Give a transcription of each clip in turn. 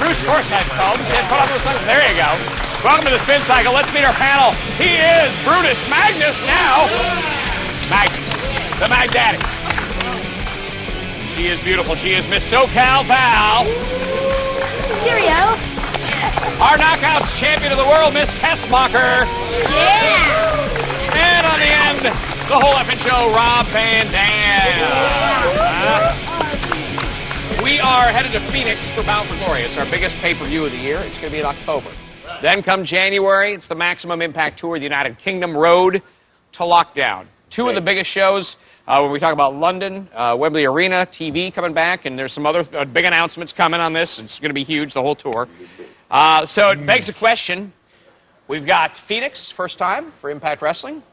Bruce Forsyth called and said, put on those sunglasses. There you go. Welcome to the Spin Cycle. Let's meet our panel. He is Brutus Magnus now. Magnus, the Mag Daddy. She is beautiful. She is Miss SoCal Val. Cheerio. Our Knockouts champion of the world, Miss Tessmacher. Yeah. And on the end, the whole effing show, Rob Van Dam. We are headed to Phoenix for Bound for Glory. It's our biggest pay-per-view of the year. It's going to be in October. Then come January, it's the Maximum Impact Tour, the United Kingdom Road to Lockdown. Two of the biggest shows when we talk about London, Wembley Arena, TV coming back, and there's some other big announcements coming on this. It's going to be huge, the whole tour. So it begs the question. We've got Phoenix, first time for Impact Wrestling.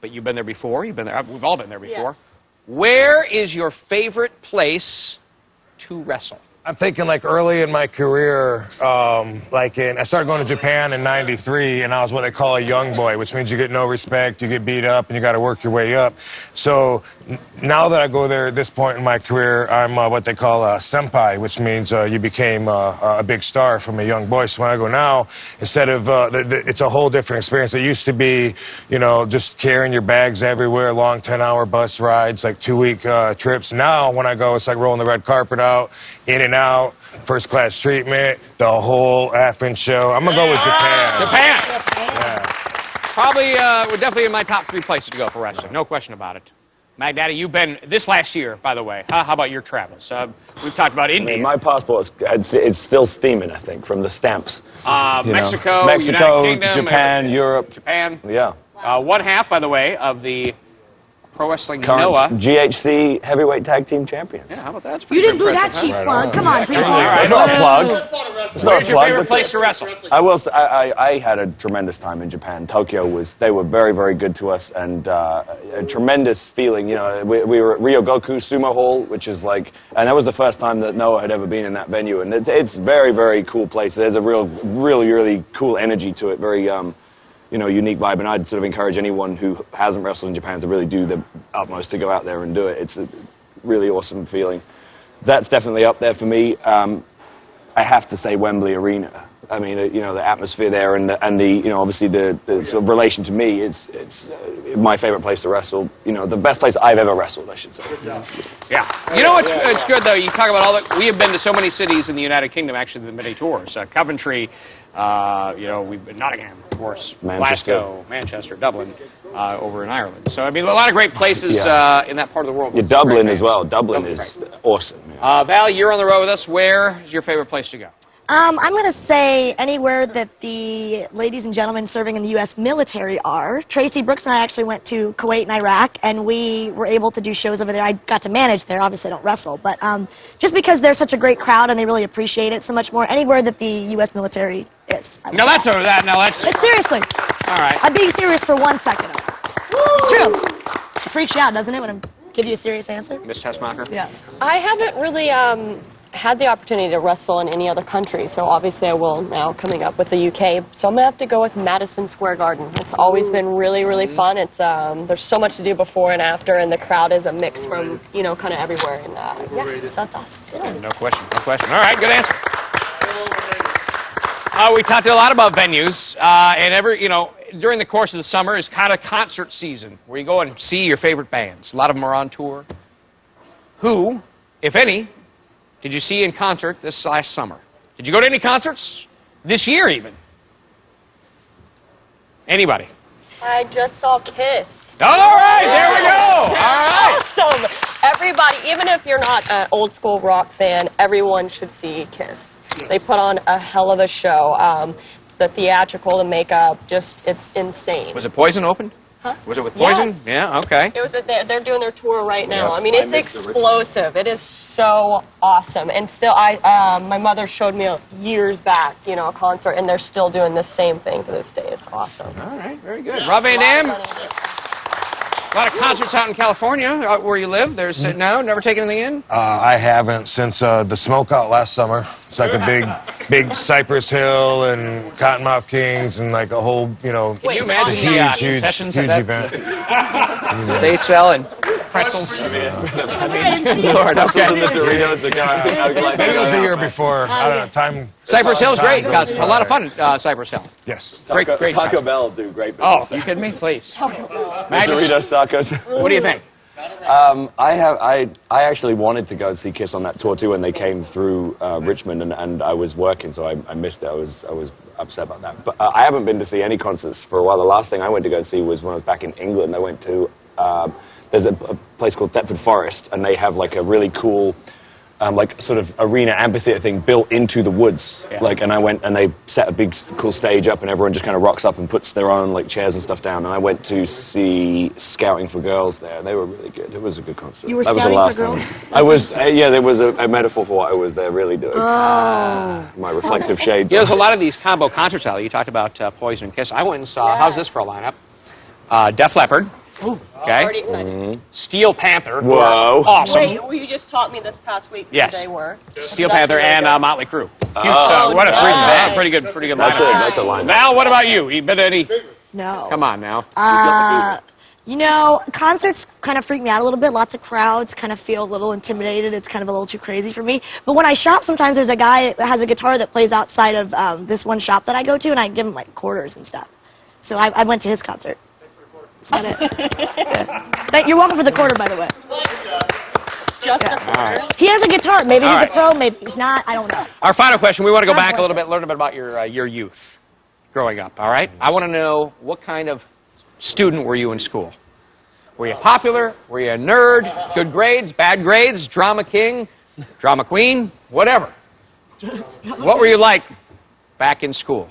But you've been there before. You've been there. We've all been there before. Yes. Where is your favorite place to wrestle? I'm thinking like early in my career, I started going to Japan in '93, and I was what they call a young boy, which means you get no respect, you get beat up, and you got to work your way up. So now that I go there at this point in my career, I'm what they call a senpai, which means you became a big star from a young boy. So when I go now, instead of, it's a whole different experience. It used to be, just carrying your bags everywhere, long 10-hour bus rides, like 2-week trips. Now when I go, it's like rolling the red carpet out, in and out, first-class treatment, the whole effing show. I'm going to go with Japan. Japan. Yeah. Probably, we're definitely in my top 3 places to go for wrestling. No question about it. Mag Daddy, you've been this last year, by the way. How about your travels? We've talked about India. My passport it's still steaming, I think, from the stamps. Mexico, Mexico, United Kingdom, Japan, Europe. Japan. Yeah. One half, by the way, of the Pro Wrestling Current Noah. GHC heavyweight tag team champions. Yeah, how about that? That's You pretty didn't do that impressive, cheap huh? plug. Come on, people. It's not a plug. It's not Where's a your plug. favorite place to wrestle? I will say, I had a tremendous time in Japan. Tokyo they were very, very good to us, and a tremendous feeling. We were at Ryogoku Sumo Hall, which is and that was the first time that Noah had ever been in that venue, and it's very, very cool place. There's a really cool energy to it, very, unique vibe, and I'd sort of encourage anyone who hasn't wrestled in Japan to really do the utmost to go out there and do it. It's a really awesome feeling. That's definitely up there for me. I have to say Wembley Arena. I mean, the atmosphere there and obviously the sort of relation to me, it's my favorite place to wrestle. The best place I've ever wrestled, I should say. Yeah. It's good, though. You talk about we have been to so many cities in the United Kingdom, actually, the many tours. Coventry, we've been Nottingham, of course, Glasgow, Manchester, Dublin, over in Ireland. So, I mean, a lot of great places in that part of the world. Yeah, Dublin as well. Dublin is awesome. Val, you're on the road with us. Where is your favorite place to go? I'm going to say anywhere that the ladies and gentlemen serving in the U.S. military are. Tracy Brooks and I actually went to Kuwait and Iraq, and we were able to do shows over there. I got to manage there. Obviously, I don't wrestle, but just because they're such a great crowd and they really appreciate it so much more, anywhere that the U.S. military is. No, that's over that. No, that's... But seriously. All right. I'm being serious for 1 second. It's true. It freaks you out, doesn't it, when I give you a serious answer? Miss Tessmacher? Yeah. I haven't really had the opportunity to wrestle in any other country, so obviously I will now coming up with the UK. So I'm going to have to go with Madison Square Garden. It's always been really, really fun. It's there's so much to do before and after, and the crowd is a mix from, kind of everywhere. And so that's awesome. Yeah, no question. All right, good answer. We talked a lot about venues, and during the course of the summer is kind of concert season, where you go and see your favorite bands. A lot of them are on tour. Who, if any, did you see in concert this last summer? Did you go to any concerts? This year, even? Anybody? I just saw Kiss. All right, there we go. All right. Awesome. Everybody, even if you're not an old school rock fan, everyone should see Kiss. They put on a hell of a show. The theatrical, the makeup, it's insane. Was it Poison opened? Huh? Was it with Poison? Yes. Yeah, okay. It was. They're doing their tour right now. Yeah, I mean, it's explosive. It is so awesome. And still, my mother showed me years back, a concert, and they're still doing the same thing to this day. It's awesome. All right, very good. Rob Van Dam, a lot of concerts out in California, where you live. There's no, never taken anything in? I haven't since the smoke out last summer. It's like a big Cypress Hill and Cottonmouth Kings and like a whole, Can you imagine huge concessions event. they sell and pretzels. I mean, Lord, okay. and the Doritos are going. Maybe it was the year before. I don't know. Time. Cypress Hill's great. Time Guys. goes A lot of by. fun, Cypress Hill. Yes. Great. Taco Bell do great Oh, business. you kidding me? Please. The Magnus, Doritos tacos. what do you think? I actually wanted to go and see Kiss on that tour too when they came through Richmond, and I was working, so I missed it. I was upset about that. But I haven't been to see any concerts for a while. The last thing I went to go see was when I was back in England. I went to there's a place called Thetford Forest, and they have like a really cool like sort of arena amphitheater thing built into the woods. Yeah. Like, and I went and they set a big cool stage up, and everyone just kind of rocks up and puts their own like chairs and stuff down. And I went to see Scouting for Girls there. They were really good. It was a good concert. You were that was the scouting last for time. girls? I was. Yeah, there was a metaphor for what I was there really doing. Oh. My reflective shades. There's a lot of these combo concerts out there. You talked about Poison and Kiss. I went and saw, how's this for a lineup? Def Leppard. Okay. Already excited. Steel Panther. who Whoa. are Awesome. Wait, well, you just taught me this past week who Yes. they were. Steel That's Panther really and good. Motley Crue. Huge, nice. what a threesome. Pretty good That's lineup. that's a line. Val, what about you? You been to any? No. Come on now. You know, concerts kind of freak me out a little bit. Lots of crowds, kind of feel a little intimidated. It's kind of a little too crazy for me. But when I shop, sometimes there's a guy that has a guitar that plays outside of this one shop that I go to, and I give him like quarters and stuff. So I went to his concert. That's about it. You're welcome for the quarter, by the way. Just the quarter. He has a guitar. Maybe All he's right. a pro, maybe he's not. I don't know. Our final question. We want to go God back a bless little it. bit, learn a bit about your youth growing up, all right? I want to know, what kind of student were you in school? Were you popular? Were you a nerd? Good grades? Bad grades? Drama king? Drama queen? Whatever. What were you like back in school?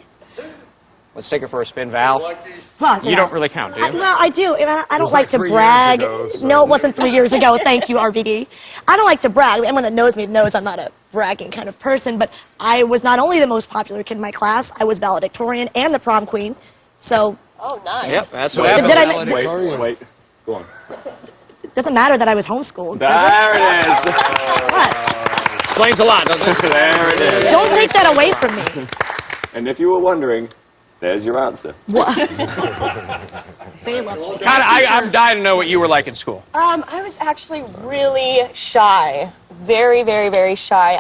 Let's take it for a spin, Val. Fuck, You yeah. don't really count, do you? No, I do. And I don't was like like to 3 years brag. ago, so- No, it wasn't 3 years ago. Thank you, RVD. I don't like to brag. Anyone that knows me knows I'm not a bragging kind of person. But I was not only the most popular kid in my class, I was valedictorian and the prom queen. So Oh, nice. Yep, that's Did what happened. Wait. Go on. it doesn't matter that I was homeschooled. does it? There it is. What? Explains a lot, doesn't it? There it is. Don't take that away from me. And if you were wondering, there's your answer. What? They love me. I'm dying to know what you were like in school. I was actually really shy. Very, very, very shy.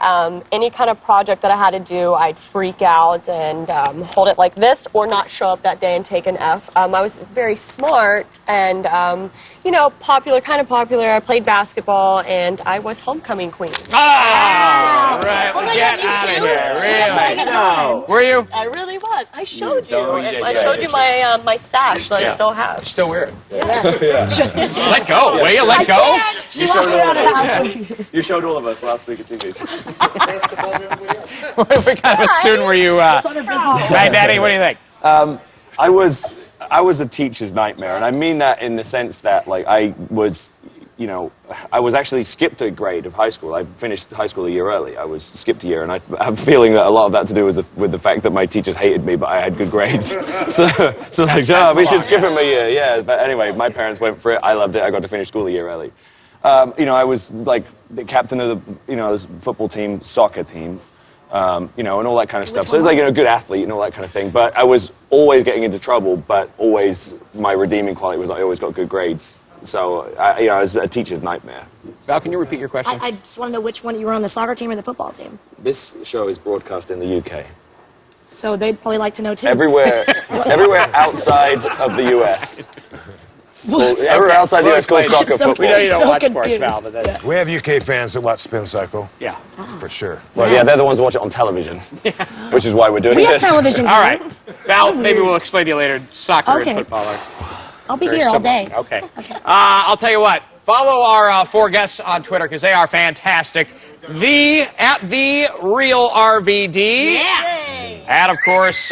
Any kind of project that I had to do, I'd freak out and hold it like this or not show up that day and take an F. I was very smart and, popular, kind of popular. I played basketball and I was homecoming queen. Ah! Right, Oh my get God, you out of too? here. Yes, Really? I Were you? I really was. I showed you. Oh, you And did, I yeah, showed yeah, you my my stash that I still have. Still weird. Just Let go. Will you let go? She walks around the house. You showed all of us last week at TV's. What kind of a student were you? It's on her business. Daddy, what do you think? I was a teacher's nightmare, and I mean that in the sense that, like, I was actually skipped a grade of high school. I finished high school a year early. I was skipped a year, and I have a feeling that a lot of that to do with the fact that my teachers hated me, but I had good grades. so we should skip him a year, yeah. But anyway, my parents went for it. I loved it. I got to finish school a year early. I was like the captain of the football team, soccer team. And all that kind of stuff. So it's like, a good athlete and all that kind of thing. But I was always getting into trouble, but always my redeeming quality was I always got good grades. So, it was a teacher's nightmare. Val, can you repeat your question? I just want to know which one you were on, the soccer team or the football team. This show is broadcast in the UK. So they'd probably like to know too. Everywhere outside of the US. Well, everywhere outside the US called soccer So We know football. you don't So watch sports, confused. Val, but then, We have UK fans that watch Spin Cycle, yeah. for sure. Well, yeah, they're the ones who watch it on television, which is why we're doing We have this. television. All right. Val, maybe we'll explain to you later. Soccer Okay. and football are I'll be very here all similar. day. Okay. I'll tell you what. Follow our 4 guests on Twitter because they are fantastic. At the real RVD. Yeah. And of course,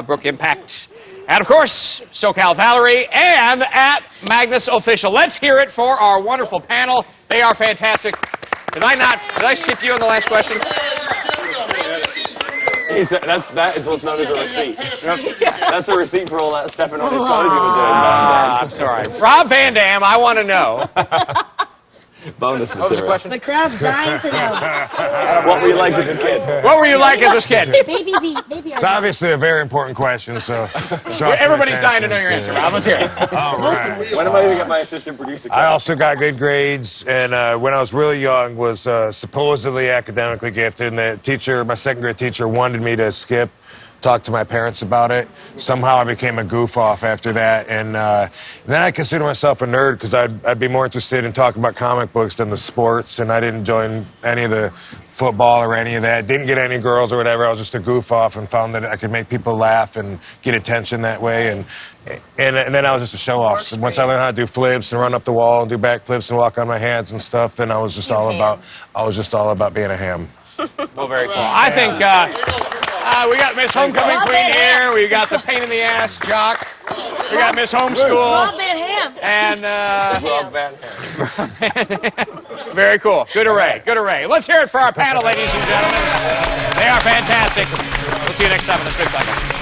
Brook Impact. And of course, SoCal Valerie. And at Magnus Official. Let's hear it for our wonderful panel. They are fantastic. Did I skip you on the last question? That is what's known as a receipt. That's a receipt for all that stepping on his toes you were doing. I'm sorry. Rob Van Dam, I want to know. Bonus What was the material. question? The crowd's dying to know. What were you like as a kid? What were you like as a kid? Baby It's obviously a very important question, so... Everybody's dying to know your answer, Rob. Let's hear it. All right. When am I going to get my assistant producer? I also got good grades, and when I was really young, was supposedly academically gifted. And the teacher, my second grade teacher, wanted me to skip, talk to my parents about it. Somehow I became a goof off after that, and then I consider myself a nerd because I'd be more interested in talking about comic books than the sports, and I didn't join any of the football or any of that. Didn't get any girls or whatever. I was just a goof off and found that I could make people laugh and get attention that way. And then I was just a show off. So once I learned how to do flips and run up the wall and do backflips and walk on my hands and stuff, then I was just all about being a ham. Well, very cool. I think we got Miss Homecoming Queen here. We got the pain in the ass jock. We got Miss Homeschool. Rob Van Ham. And Rob Van Ham. very cool. Good array. Good array. Let's hear it for our panel, ladies and gentlemen. They are fantastic. We'll see you next time on the Big Cycle.